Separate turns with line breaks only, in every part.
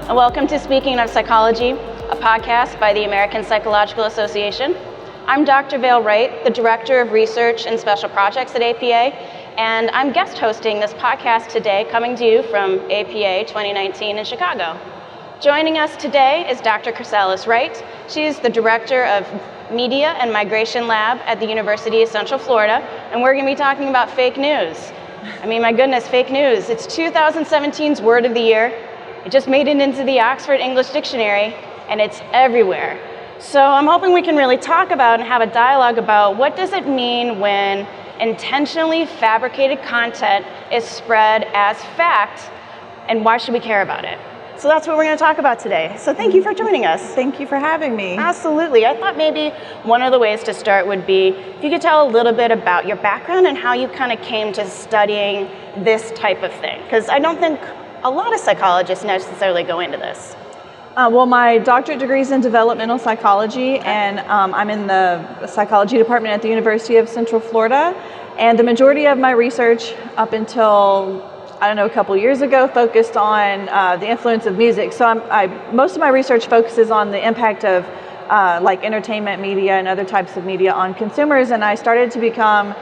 and welcome to Speaking of Psychology, a podcast by the American Psychological Association. I'm Dr. Vale Wright, the Director of Research and Special Projects at APA, and I'm guest hosting this podcast today, coming to you from APA 2019 in Chicago. Joining us today is Dr. Chrysalis Wright. She's the Director of Media and Migration Lab at the University of Central Florida, and we're going to be talking about fake news. I mean, my goodness, fake news. It's 2017's word of the year. It just made it into the Oxford English Dictionary, and it's everywhere. So I'm hoping we can really talk about and have a dialogue about what does it mean when intentionally fabricated content is spread as fact, and why should we care about it? So that's what we're going to talk about today. So thank you for joining us.
Thank you for having me.
Absolutely. I thought maybe one of the ways to start would be if you could tell a little bit about your background and how you kind of came to studying this type of thing. Because I don't think a lot of psychologists necessarily go into this.
Well, my doctorate degree is in developmental psychology, and I'm in the psychology department at the University of Central Florida. And the majority of my research up until a couple years ago, focused on the influence of music. So most of my research focuses on the impact of like entertainment media and other types of media on consumers. And I started to become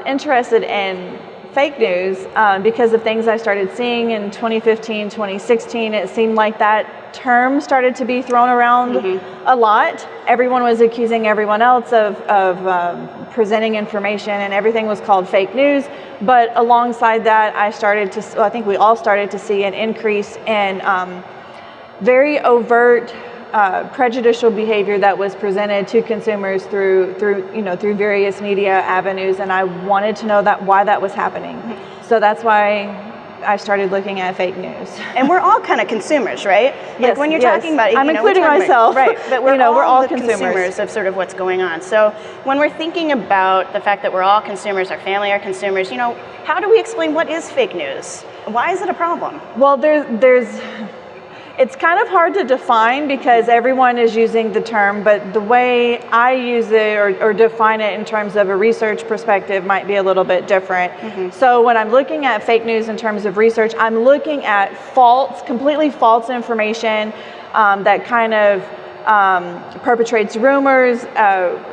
interested in fake news because of things I started seeing in 2015, 2016. It seemed like that term started to be thrown around a lot. Everyone was accusing everyone else of presenting information, and everything was called fake news. But alongside that, I think we all started to see an increase in very overt prejudicial behavior that was presented to consumers through various media avenues, and I wanted to know why that was happening. So that's why I started looking at fake news.
And we're all kind of consumers, right?
Yes,
like when you're talking about it,
I'm including myself.
Right, but we're
all
consumers of sort of what's going on. So when we're thinking about the fact that we're all consumers, our family are consumers, how do we explain what is fake news? Why is it a problem?
Well, it's kind of hard to define because everyone is using the term, but the way I use it or define it in terms of a research perspective might be a little bit different. So when I'm looking at fake news in terms of research, I'm looking at completely false information that kind of perpetrates rumors,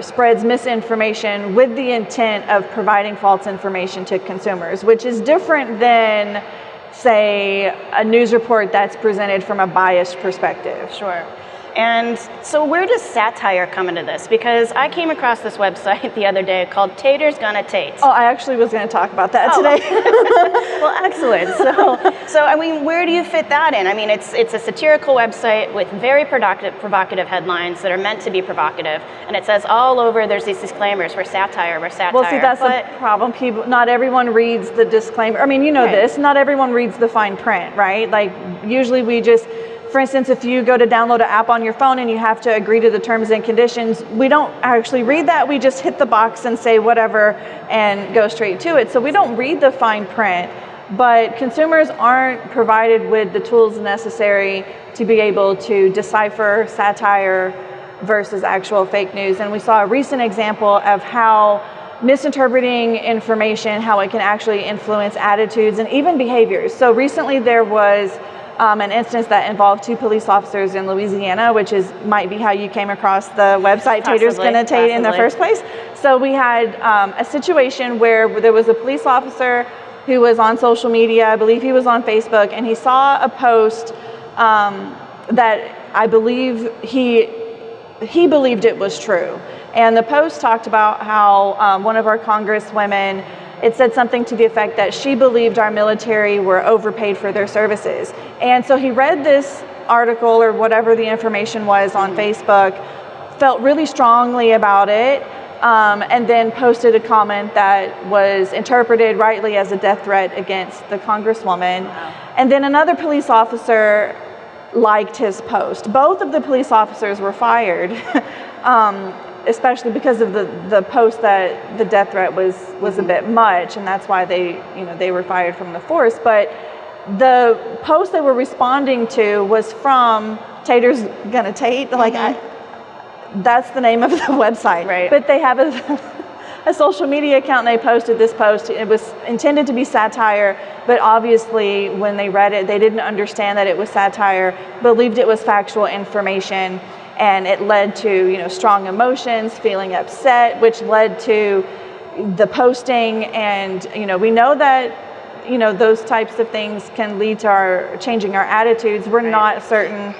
spreads misinformation with the intent of providing false information to consumers, which is different than, say, a news report that's presented from a biased perspective.
Sure. And so where does satire come into this? Because I came across this website the other day called Taters Gonna Tate.
Oh, I actually was going to talk about that today.
Well, excellent. So I mean, where do you fit that in? I mean, it's a satirical website with very provocative headlines that are meant to be provocative, and it says all over there's these disclaimers, we're satire.
Well, see, that's the problem. Not everyone reads the disclaimer. I mean, this. Not everyone reads the fine print, right? Like, usually we just, for instance, if you go to download an app on your phone and you have to agree to the terms and conditions, we don't actually read that. We just hit the box and say whatever and go straight to it. So we don't read the fine print, but consumers aren't provided with the tools necessary to be able to decipher satire versus actual fake news. And we saw a recent example of how misinterpreting information, how it can actually influence attitudes and even behaviors. So recently there was an instance that involved 2 police officers in Louisiana, which might be how you came across the website Taters Gonna Tate in the first place. So we had a situation where there was a police officer who was on social media, I believe he was on Facebook, and he saw a post that I believe he believed it was true. And the post talked about how one of our congresswomen, it said something to the effect that she believed our military were overpaid for their services. And so he read this article or whatever the information was on Facebook, felt really strongly about it, and then posted a comment that was interpreted rightly as a death threat against the congresswoman. Wow. And then another police officer liked his post. Both of the police officers were fired. Especially because of the post that the death threat was a bit much, and that's why they were fired from the force. But the post they were responding to was from Taters Gonna Tate. Like, that's the name of the website.
Right.
But they have a social media account and they posted this post. It was intended to be satire, but obviously when they read it, they didn't understand that it was satire, believed it was factual information, and it led to, strong emotions, feeling upset, which led to the posting. And, we know that, those types of things can lead to changing our attitudes. We're not certain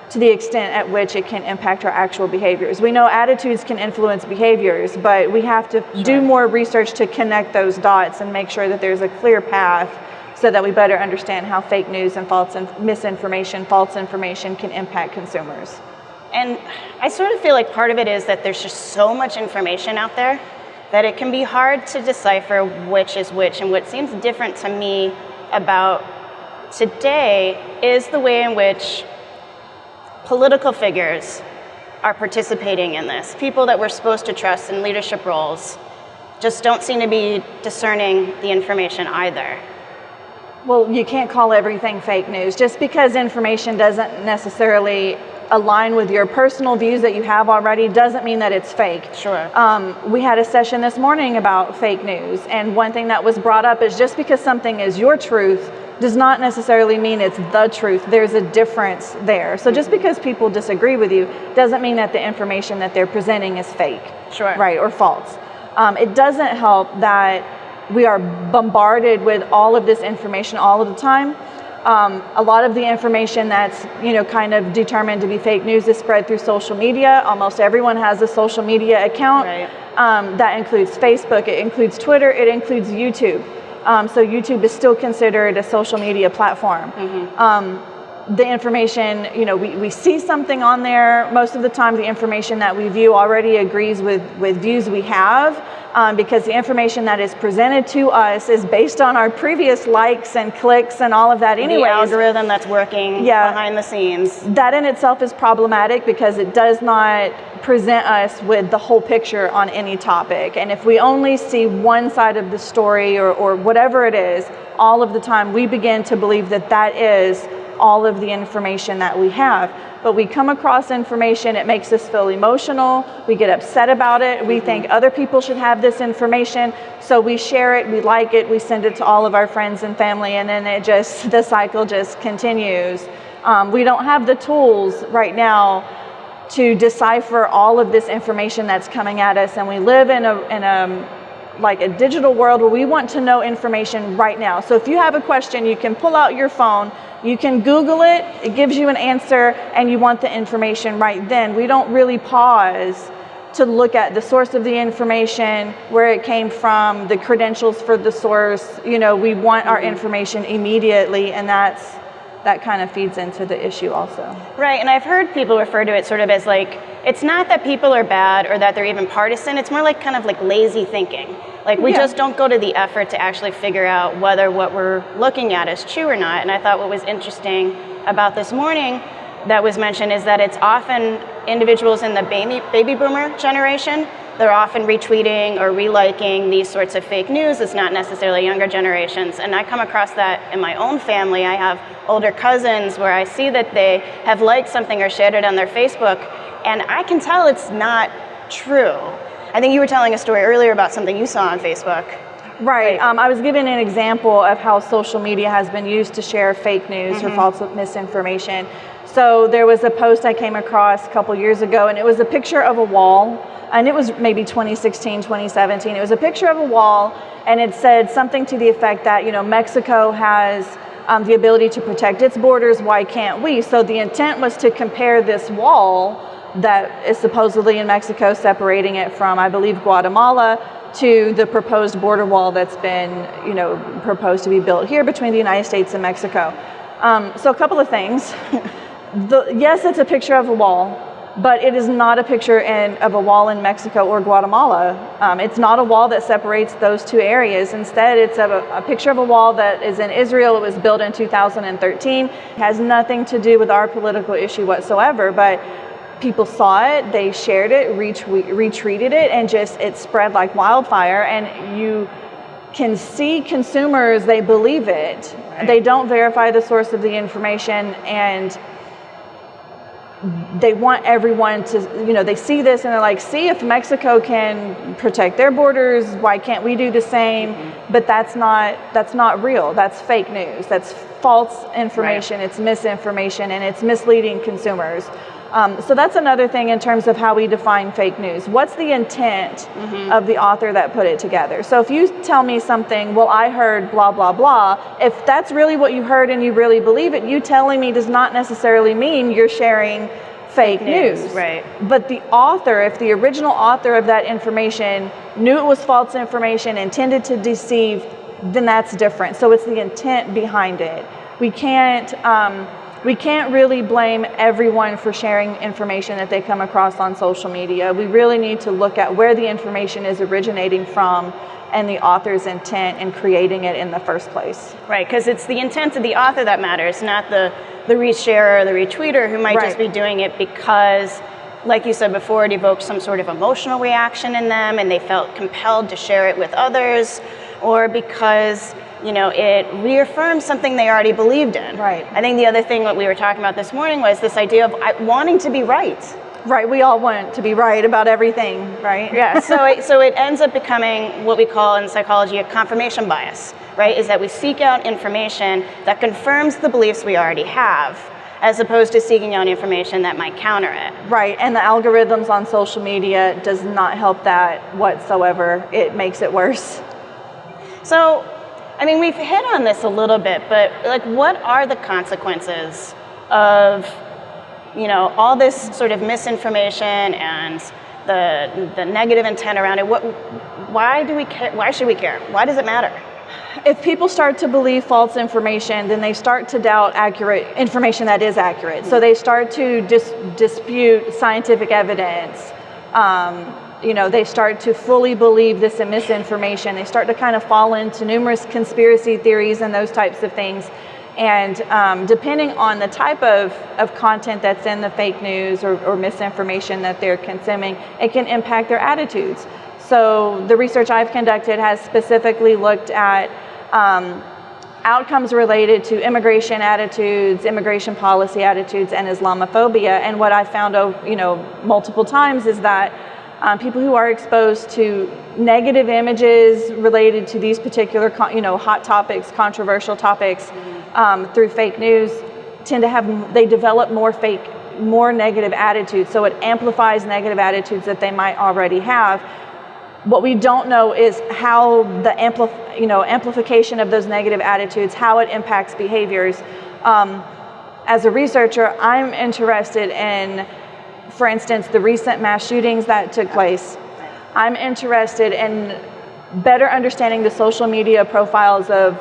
to the extent at which it can impact our actual behaviors. We know attitudes can influence behaviors, but we have to do more research to connect those dots and make sure that there's a clear path so that we better understand how fake news and false information can impact consumers.
And I sort of feel like part of it is that there's just so much information out there that it can be hard to decipher which is which. And what seems different to me about today is the way in which political figures are participating in this. People that we're supposed to trust in leadership roles just don't seem to be discerning the information either.
Well, you can't call everything fake news. Just because information doesn't necessarily align with your personal views that you have already doesn't mean that it's fake.
Sure.
We had a session this morning about fake news, and one thing that was brought up is just because something is your truth does not necessarily mean it's the truth. There's a difference there. So just because people disagree with you doesn't mean that the information that they're presenting is fake,
Sure.
right, or false. It doesn't help that we are bombarded with all of this information all of the time. A lot of the information that's kind of determined to be fake news is spread through social media. Almost everyone has a social media account.
Right.
That includes Facebook, it includes Twitter, it includes YouTube. So YouTube is still considered a social media platform. The information, we see something on there. Most of the time, the information that we view already agrees with views we have, because the information that is presented to us is based on our previous likes and clicks and all of that anyways.
The algorithm that's working behind the scenes.
That in itself is problematic because it does not present us with the whole picture on any topic. And if we only see one side of the story or whatever it is, all of the time we begin to believe that is all of the information that we have. But we come across information, it makes us feel emotional, we get upset about it, we think other people should have this information, so we share it, we like it, we send it to all of our friends and family, and then the cycle just continues. We don't have the tools right now to decipher all of this information that's coming at us, and we live in a digital world where we want to know information right now. So if you have a question, you can pull out your phone, you can Google it, it gives you an answer, and you want the information right then. We don't really pause to look at the source of the information, where it came from, the credentials for the source. We want our information immediately, and that kind of feeds into the issue also.
Right, and I've heard people refer to it sort of as like, it's not that people are bad or that they're even partisan, it's more like kind of like lazy thinking. Like we just don't go to the effort to actually figure out whether what we're looking at is true or not. And I thought what was interesting about this morning that was mentioned is that it's often individuals in the baby boomer generation. They're often retweeting or reliking these sorts of fake news. It's not necessarily younger generations. And I come across that in my own family. I have older cousins where I see that they have liked something or shared it on their Facebook, and I can tell it's not true. I think you were telling a story earlier about something you saw on Facebook.
Right. I was given an example of how social media has been used to share fake news or false misinformation. So there was a post I came across a couple years ago, and it was a picture of a wall, and it was maybe 2016, 2017. It was a picture of a wall, and it said something to the effect that, Mexico has the ability to protect its borders, why can't we? So the intent was to compare this wall that is supposedly in Mexico, separating it from, I believe, Guatemala, to the proposed border wall that's been, proposed to be built here between the United States and Mexico. So a couple of things. Yes, it's a picture of a wall, but it is not a picture of a wall in Mexico or Guatemala. It's not a wall that separates those two areas. Instead, it's a picture of a wall that is in Israel. It was built in 2013. It has nothing to do with our political issue whatsoever, but people saw it, they shared it, retweeted it, and it spread like wildfire. And you can see consumers, they believe it. Right. They don't verify the source of the information, and they want everyone to, they see this and they're like, see, if Mexico can protect their borders, why can't we do the same? But that's not real. That's fake news. That's false information. Right. It's misinformation, and it's misleading consumers. So that's another thing in terms of how we define fake news. What's the intent of the author that put it together? So if you tell me something, well, I heard blah, blah, blah, if that's really what you heard and you really believe it, you telling me does not necessarily mean you're sharing fake news.
Right.
But the author, if the original author of that information knew it was false information, intended to deceive, then that's different. So it's the intent behind it. We can't really blame everyone for sharing information that they come across on social media. We really need to look at where the information is originating from and the author's intent in creating it in the first place.
Right, because it's the intent of the author that matters, not the resharer or the retweeter who might just be doing it because, like you said before, it evoked some sort of emotional reaction in them and they felt compelled to share it with others, or because it reaffirms something they already believed in.
Right.
I think the other thing that we were talking about this morning was this idea of wanting to be right.
Right, we all want to be right about everything, right?
Yeah, so it ends up becoming what we call in psychology a confirmation bias, right? Is that we seek out information that confirms the beliefs we already have, as opposed to seeking out information that might counter it.
Right, and the algorithms on social media does not help that whatsoever. It makes it worse.
So, we've hit on this a little bit, but what are the consequences of, all this sort of misinformation and the negative intent around it? Why do we care? Why should we care? Why does it matter?
If people start to believe false information, then they start to doubt accurate information that is accurate. So they start to dispute scientific evidence. They start to fully believe this misinformation. They start to kind of fall into numerous conspiracy theories and those types of things. And depending on the type of content that's in the fake news or misinformation that they're consuming, it can impact their attitudes. So the research I've conducted has specifically looked at outcomes related to immigration attitudes, immigration policy attitudes, and Islamophobia. And what I found, multiple times is that people who are exposed to negative images related to these particular, hot topics, controversial topics, through fake news, they develop more negative attitudes. So it amplifies negative attitudes that they might already have. What we don't know is how the amplification of those negative attitudes, how it impacts behaviors. As a researcher, I'm interested in, for instance, the recent mass shootings that took place. I'm interested in better understanding the social media profiles of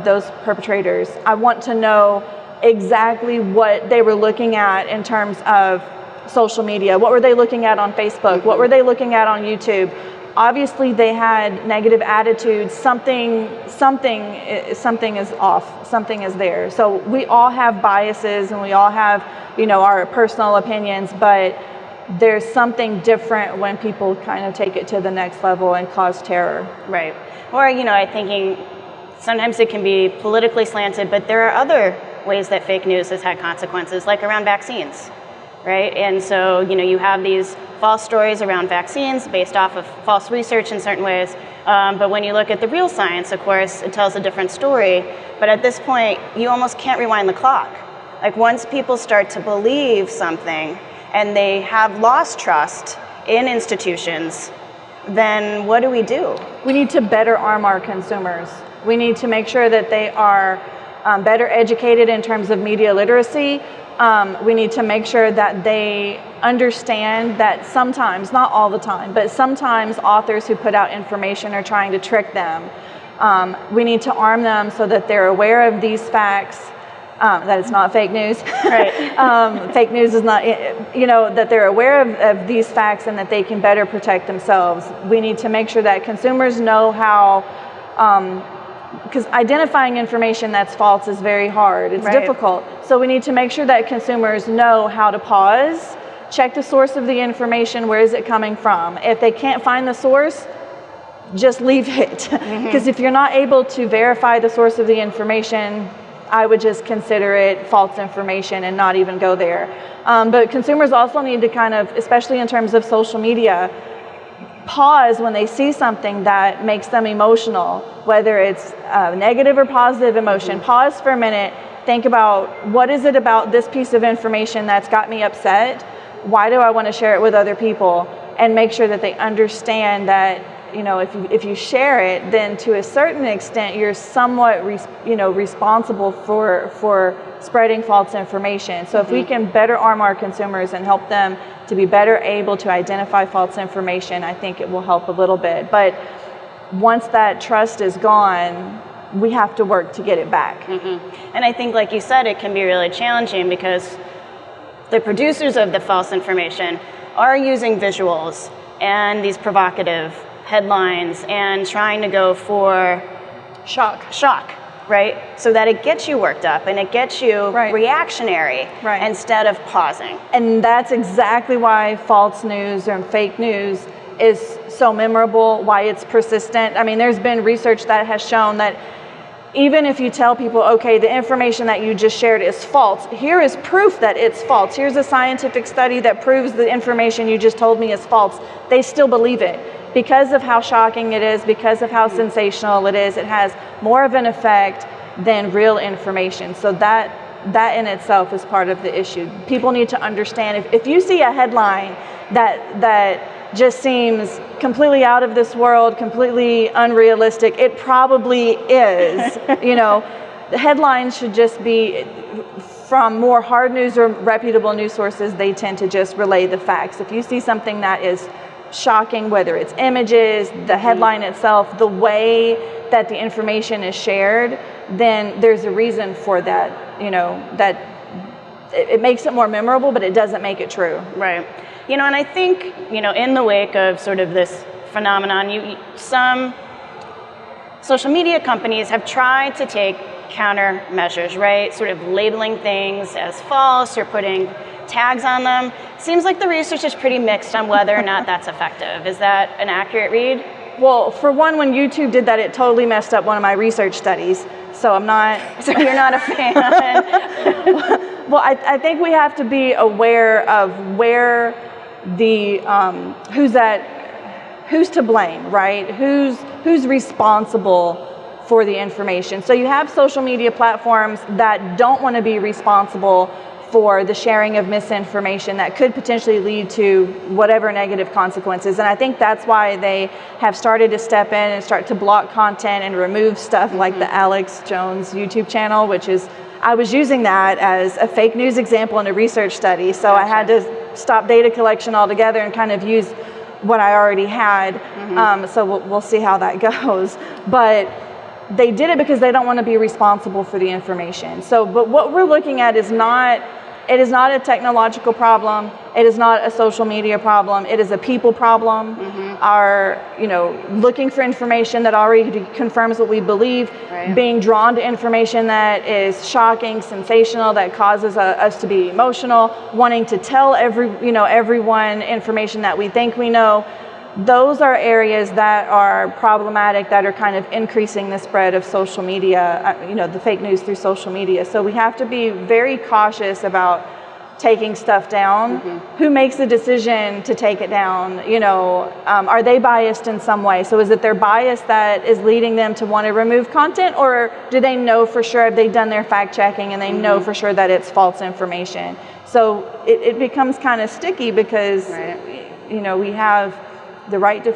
those perpetrators. I want to know exactly what they were looking at in terms of social media. What were they looking at on Facebook? What were they looking at on YouTube? Obviously, they had negative attitudes. Something is off. Something is there. So we all have biases and we all have, our personal opinions, but there's something different when people kind of take it to the next level and cause terror.
Right. Or, I'm thinking sometimes it can be politically slanted, but there are other ways that fake news has had consequences, like around vaccines. Right? And so, you have these false stories around vaccines based off of false research in certain ways. But when you look at the real science, of course, it tells a different story. But at this point, you almost can't rewind the clock. Once people start to believe something and they have lost trust in institutions, then what do?
We need to better arm our consumers. We need to make sure that they are better educated in terms of media literacy. We need to make sure that they understand that sometimes, not all the time, but sometimes authors who put out information are trying to trick them. We need to arm them so that they're aware of these facts, that it's not fake news.
Right.
Fake news is not, that they're aware of these facts and that they can better protect themselves. We need to make sure that consumers know how, because identifying information that's false is very hard. It's difficult. So we need to make sure that consumers know how to pause, check the source of the information, where is it coming from. If they can't find the source, just leave it. Because if you're not able to verify the source of the information, I would just consider it false information and not even go there. But consumers also need to kind of, especially in terms of social media, pause when they see something that makes them emotional, whether it's negative or positive emotion. Pause for a minute, think about, what is it about this piece of information that's got me upset? Why do I want to share it with other people? And make sure that they understand that, you know, if you share it, then to a certain extent you're somewhat responsible for spreading false information. So if we can better arm our consumers and help them to be better able to identify false information, I think it will help a little bit. But once that trust is gone, we have to work to get it back.
And I think, like you said, it can be really challenging because the producers of the false information are using visuals and these provocative headlines and trying to go for shock, right? So that it gets you worked up and it gets you reactionary instead of pausing.
And that's exactly why false news or fake news is so memorable, why it's persistent. I mean, there's been research that has shown that even if you tell people, okay, the information that you just shared is false, here is proof that it's false. Here's a scientific study that proves the information you just told me is false. They still believe it. Because of how shocking it is, because of how sensational it is, it has more of an effect than real information. So that in itself is part of the issue. People need to understand, if you see a headline that just seems completely out of this world, completely unrealistic, it probably is. You know, the headlines should just be from more hard news or reputable news sources. They tend to just relay the facts. If you see something that is shocking, whether it's images, the headline itself, the way that the information is shared, then there's a reason for that. You know, that it makes it more memorable, but it doesn't make it true.
Right. You know, and I think, you know, in the wake of sort of this phenomenon, some social media companies have tried to take countermeasures, right? Sort of labeling things as false or putting tags on them. Seems like the research is pretty mixed on whether or not that's effective. Is that an accurate read?
Well, for one, when YouTube did that, it totally messed up one of my research studies. So I'm not.
So you're not a fan?
Well, I think we have to be aware of where the who's to blame, right? Who's responsible for the information. So you have social media platforms that don't want to be responsible for the sharing of misinformation that could potentially lead to whatever negative consequences. And I think that's why they have started to step in and start to block content and remove stuff like the Alex Jones YouTube channel, which is, I was using that as a fake news example in a research study. So I had to stop data collection altogether and kind of use what I already had. So we'll see how that goes. But they did it because they don't want to be responsible for the information. So, but what we're looking at is it is not a technological problem. It is not a social media problem. It is a people problem. Our, looking for information that already confirms what we believe, being drawn to information that is shocking, sensational, that causes us to be emotional, wanting to tell everyone information that we think we know. Those are areas that are problematic, that are kind of increasing the spread of social media, the fake news through social media. So we have to be very cautious about taking stuff down. Who makes the decision to take it down? Are they biased in some way? So is it their bias that is leading them to want to remove content, or do they know for sure, have they done their fact checking and they know for sure that it's false information? So it becomes kind of sticky because, we have the right to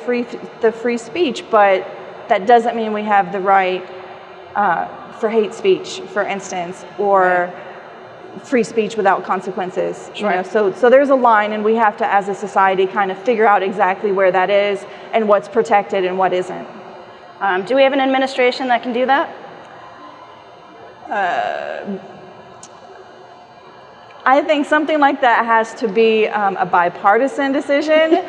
free speech, but that doesn't mean we have the right for hate speech, for instance, or free speech without consequences. So there's a line, and we have to, as a society, kind of figure out exactly where that is and what's protected and what isn't.
Do we have an administration that can do that?
I think something like that has to be a bipartisan decision.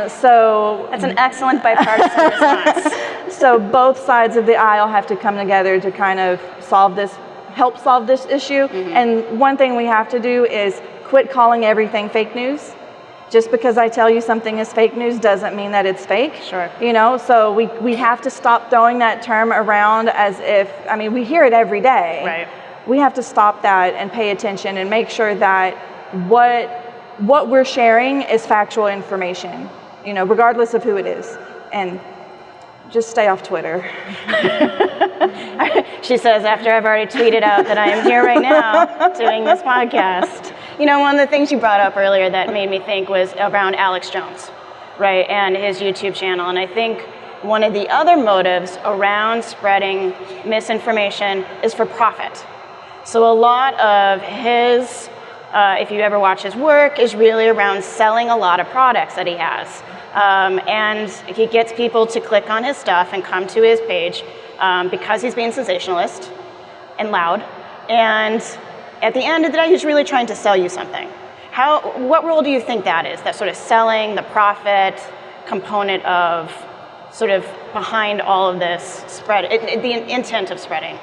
So
that's an excellent bipartisan response.
So both sides of the aisle have to come together to kind of help solve this issue. And one thing we have to do is quit calling everything fake news. Just because I tell you something is fake news doesn't mean that it's fake.
Sure.
So we have to stop throwing that term around as if, we hear it every day.
Right.
we have to stop that and pay attention and make sure that what we're sharing is factual information, regardless of who it is. And just stay off Twitter.
She says after I've already tweeted out that I am here right now doing this podcast. One of the things you brought up earlier that made me think was around Alex Jones, right, and his YouTube channel. And I think one of the other motives around spreading misinformation is for profit. So a lot of his, if you ever watch his work, is really around selling a lot of products that he has. And he gets people to click on his stuff and come to his page because he's being sensationalist and loud. And at the end of the day, he's really trying to sell you something. What role do you think that is, that sort of selling, the profit component of sort of behind all of this spread, the intent of spreading?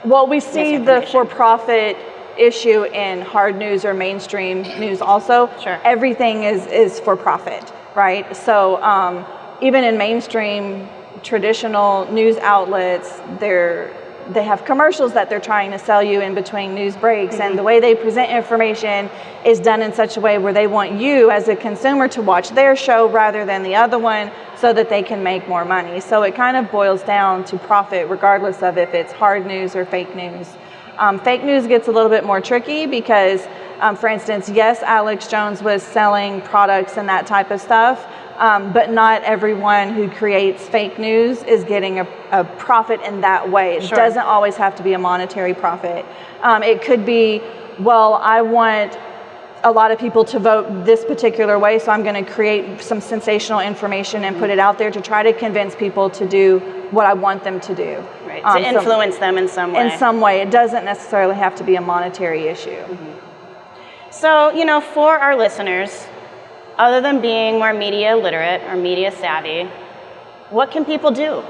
Well, we see the for-profit issue in hard news or mainstream news also.
Sure.
Everything is for profit, right? So even in mainstream traditional news outlets, they have commercials that they're trying to sell you in between news breaks, and the way they present information is done in such a way where they want you as a consumer to watch their show rather than the other one so that they can make more money. So it kind of boils down to profit regardless of if it's hard news or fake news. Fake news gets a little bit more tricky because, for instance, yes, Alex Jones was selling products and that type of stuff, but not everyone who creates fake news is getting a profit in that way. It doesn't always have to be a monetary profit. It could be, well, I want a lot of people to vote this particular way, so I'm going to create some sensational information and put it out there to try to convince people to do what I want them to do.
Right, to influence them in some way.
In some way. It doesn't necessarily have to be a monetary issue.
So, for our listeners, other than being more media literate or media savvy, what can people do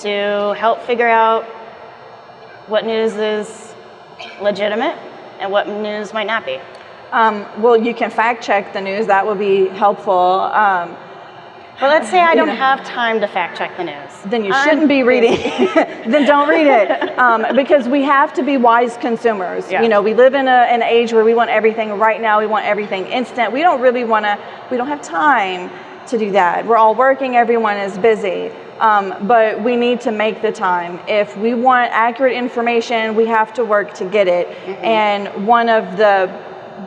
to help figure out what news is legitimate and what news might not be?
Well, you can fact check the news. That would be helpful.
But let's say I don't have time to fact check the news.
Then you shouldn't be reading. Then don't read it. Because we have to be wise consumers.
Yeah.
We live in an age where we want everything right now. We want everything instant. We don't have time to do that. We're all working. Everyone is busy. But we need to make the time. If we want accurate information, we have to work to get it. And one of the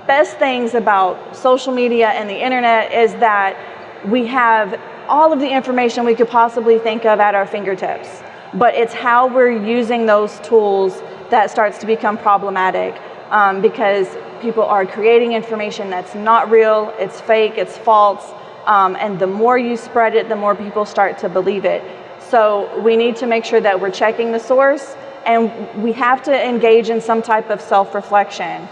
best things about social media and the internet is that we have all of the information we could possibly think of at our fingertips, but it's how we're using those tools that starts to become problematic, because people are creating information that's not real, it's fake, it's false, and the more you spread it, the more people start to believe it. So we need to make sure that we're checking the source, and we have to engage in some type of self-reflection.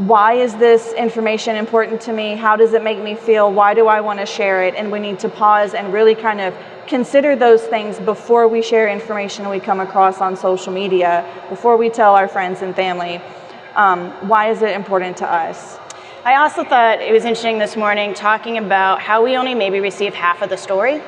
Why is this information important to me? How does it make me feel? Why do I want to share it? And we need to pause and really kind of consider those things before we share information we come across on social media, before we tell our friends and family. Why is it important to us?
I also thought it was interesting this morning talking about how we only maybe receive half of the story.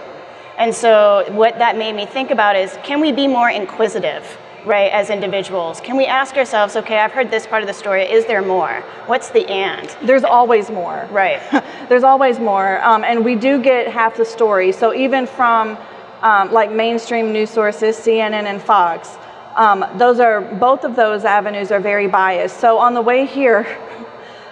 And so what that made me think about is, can we be more inquisitive? Right, as individuals, can we ask ourselves, okay, I've heard this part of the story, is there more? What's the and?
There's always more.
Right.
There's always more, and we do get half the story. So even from like mainstream news sources, CNN and Fox, both of those avenues are very biased. So on the way here,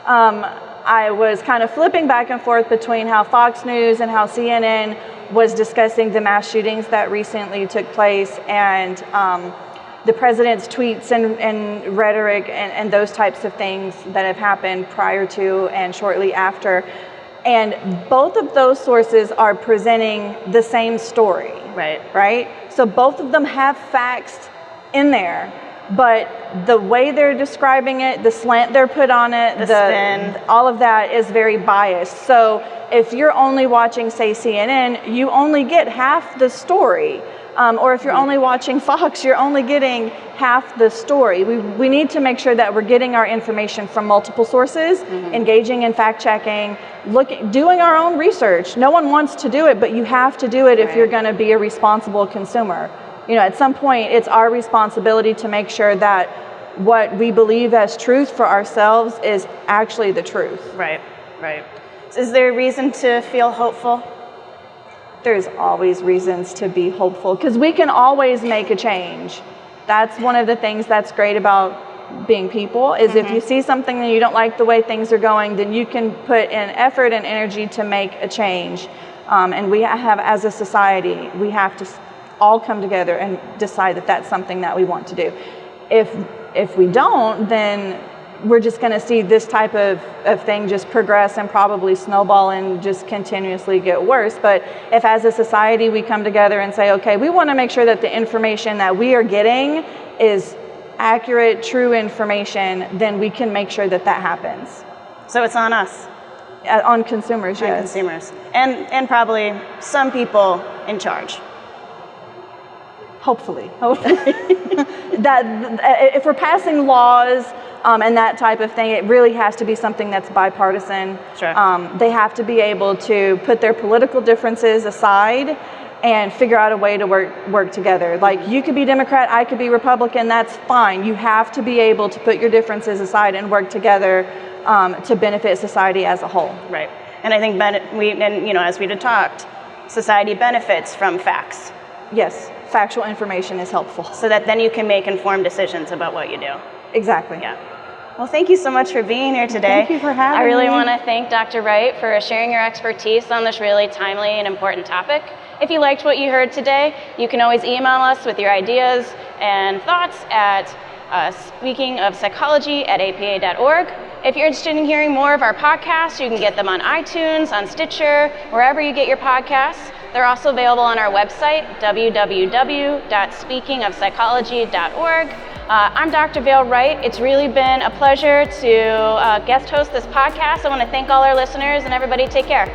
I was kind of flipping back and forth between how Fox News and how CNN was discussing the mass shootings that recently took place, and the president's tweets and rhetoric and those types of things that have happened prior to and shortly after. And both of those sources are presenting the same story. Right? So both of them have facts in there, but the way they're describing it, the slant they're put on it,
the spin,
all of that is very biased. So if you're only watching, say, CNN, you only get half the story. Or if you're only watching Fox, you're only getting half the story. We need to make sure that we're getting our information from multiple sources, engaging in fact checking, doing our own research. No one wants to do it, but you have to do it if you're going to be a responsible consumer. At some point, it's our responsibility to make sure that what we believe as truth for ourselves is actually the truth.
Right, right. Is there a reason to feel hopeful?
There's always reasons to be hopeful because we can always make a change. That's one of the things that's great about being people is if you see something and you don't like the way things are going, then you can put in effort and energy to make a change. And we have, as a society, we have to all come together and decide that that's something that we want to do. If we don't, then we're just going to see this type of thing just progress and probably snowball and just continuously get worse. But if as a society we come together and say, okay, we want to make sure that the information that we are getting is accurate, true information, then we can make sure that that happens.
So it's on us.
On consumers, yes.
On consumers. And probably some people in charge.
Hopefully. That if we're passing laws and that type of thing, it really has to be something that's bipartisan.
Sure.
They have to be able to put their political differences aside and figure out a way to work together. Like, you could be Democrat, I could be Republican, that's fine. You have to be able to put your differences aside and work together to benefit society as a whole.
Right. And I think as we had talked, society benefits from facts.
Yes, factual information is helpful.
So that then you can make informed decisions about what you do.
Exactly.
Yeah. Well, thank you so much for being here today.
Thank you for having me.
I really want to thank Dr. Wright for sharing your expertise on this really timely and important topic. If you liked what you heard today, you can always email us with your ideas and thoughts at speakingofpsychology@apa.org. If you're interested in hearing more of our podcasts, you can get them on iTunes, on Stitcher, wherever you get your podcasts. They're also available on our website, www.speakingofpsychology.org. I'm Dr. Vale Wright. It's really been a pleasure to guest host this podcast. I want to thank all our listeners, and everybody take care.